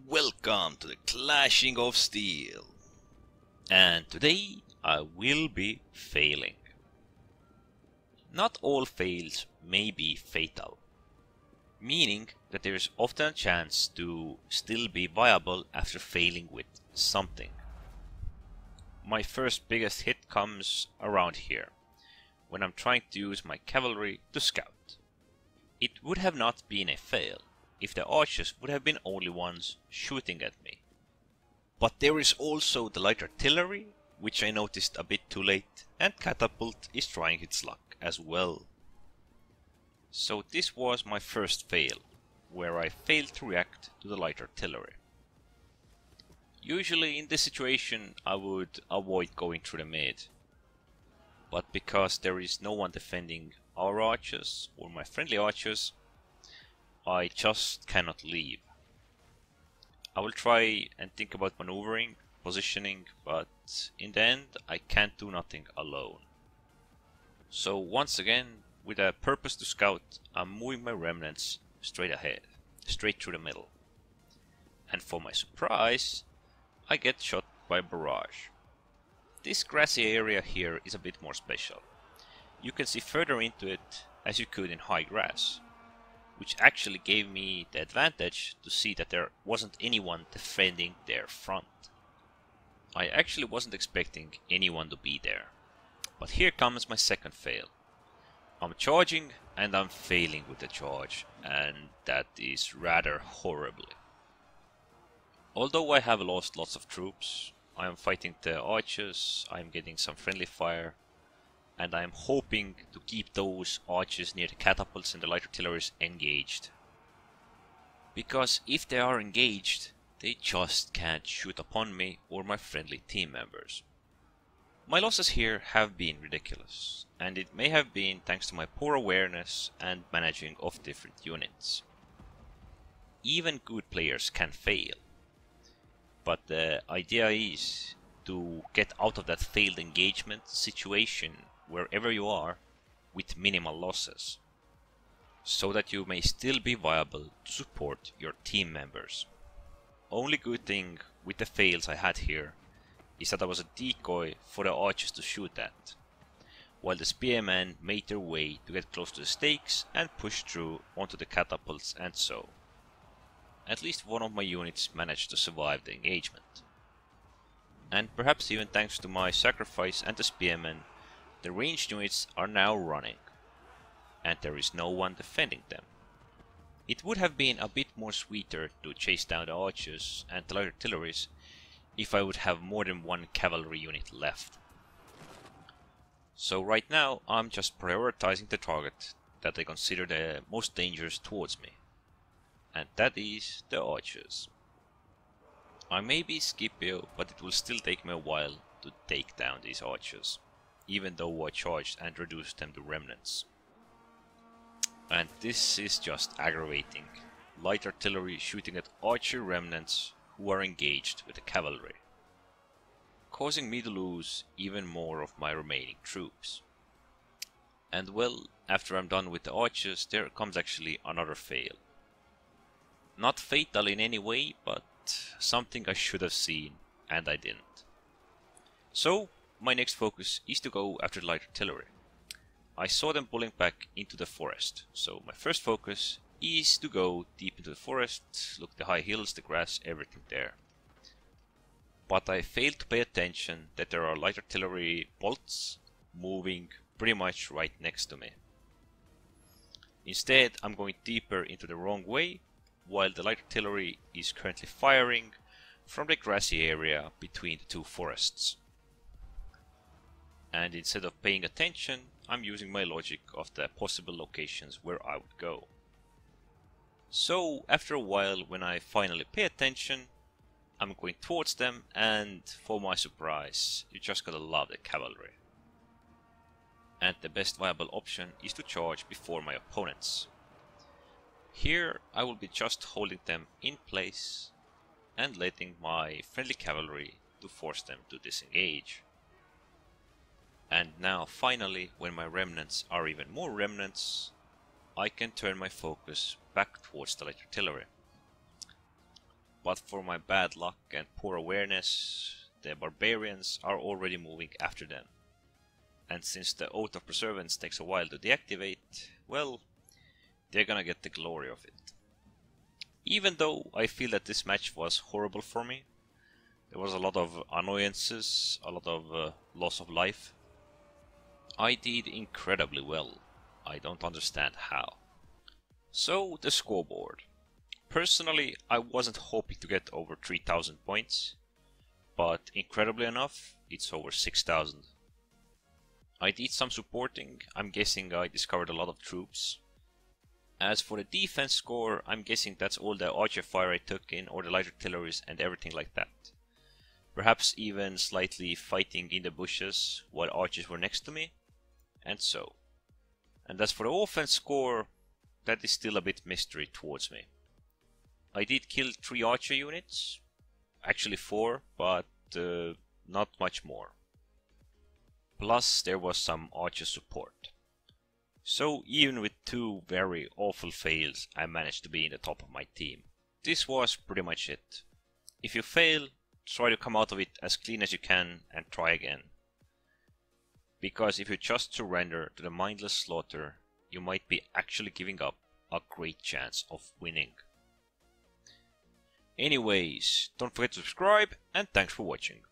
Welcome to the Clashing of Steel. And today I will be failing. Not all fails may be fatal, meaning that there is often a chance to still be viable after failing with something. My first biggest hit comes around here, when I'm trying to use my cavalry to scout. It would have not been a fail if the archers would have been only ones shooting at me. But there is also the light artillery, which I noticed a bit too late, and catapult is trying its luck as well. So this was my first fail, where I failed to react to the light artillery. Usually in this situation I would avoid going through the mid, but because there is no one defending our archers or my friendly archers, I just cannot leave. I will try and think about maneuvering, positioning, but in the end I can't do nothing alone. So once again, with a purpose to scout, I'm moving my remnants straight ahead, straight through the middle. And for my surprise, I get shot by a barrage. This grassy area here is a bit more special. You can see further into it as you could in high grass, which actually gave me the advantage to see that there wasn't anyone defending their front. I actually wasn't expecting anyone to be there. But here comes my second fail. I'm charging and I'm failing with the charge, and that is rather horribly. Although I have lost lots of troops, I am fighting the archers, I am getting some friendly fire, and I am hoping to keep those archers near the catapults and the light artilleries engaged. Because if they are engaged, they just can't shoot upon me or my friendly team members. My losses here have been ridiculous, and it may have been thanks to my poor awareness and managing of different units. Even good players can fail, but the idea is to get out of that failed engagement situation wherever you are with minimal losses, so that you may still be viable to support your team members. Only good thing with the fails I had here is that I was a decoy for the archers to shoot at, while the spearmen made their way to get close to the stakes and push through onto the catapults, and so at least one of my units managed to survive the engagement. And perhaps even thanks to my sacrifice and the spearmen, the ranged units are now running, and there is no one defending them. It would have been a bit more sweeter to chase down the archers and the light artilleries if I would have more than one cavalry unit left. So right now I'm just prioritizing the target that I consider the most dangerous towards me, and that is the archers. I may be Scipio, but it will still take me a while to take down these archers, even though I charged and reduced them to remnants. And this is just aggravating. Light artillery shooting at archer remnants who are engaged with the cavalry, causing me to lose even more of my remaining troops. And well, after I'm done with the archers, there comes actually another fail. Not fatal in any way, but something I should have seen and I didn't. So my next focus is to go after the light artillery. I saw them pulling back into the forest, so my first focus is to go deep into the forest, look the high hills, the grass, everything there. But I failed to pay attention that there are light artillery bolts moving pretty much right next to me. Instead, I'm going deeper into the wrong way, while the light artillery is currently firing from the grassy area between the two forests. And instead of paying attention, I'm using my logic of the possible locations where I would go. So after a while, when I finally pay attention, I'm going towards them, and for my surprise, you just gotta love the cavalry. And the best viable option is to charge before my opponents. Here I will be just holding them in place and letting my friendly cavalry to force them to disengage. And now finally, when my remnants are even more remnants, I can turn my focus back towards the light artillery. but for my bad luck and poor awareness, the barbarians are already moving after them. And since the Oath of Preservance takes a while to deactivate, well, they're gonna get the glory of it. Even though I feel that this match was horrible for me, there was a lot of annoyances, a lot of loss of life, I did incredibly well. I don't understand how. So, the scoreboard. Personally, I wasn't hoping to get over 3000 points, but incredibly enough, it's over 6000. I did some supporting. I'm guessing I discovered a lot of troops. As for the defense score, I'm guessing that's all the archer fire I took in, or the light artilleries and everything like that. Perhaps even slightly fighting in the bushes while archers were next to me, and so. And as for the offense score, that is still a bit mystery towards me. I did kill 3 archer units, actually 4, but not much more. Plus there was some archer support. So even with 2 very awful fails, I managed to be in the top of my team. This was pretty much it. If you fail, try to come out of it as clean as you can and try again. Because if you just surrender to the mindless slaughter, you might be actually giving up a great chance of winning. Anyways, don't forget to subscribe, and thanks for watching.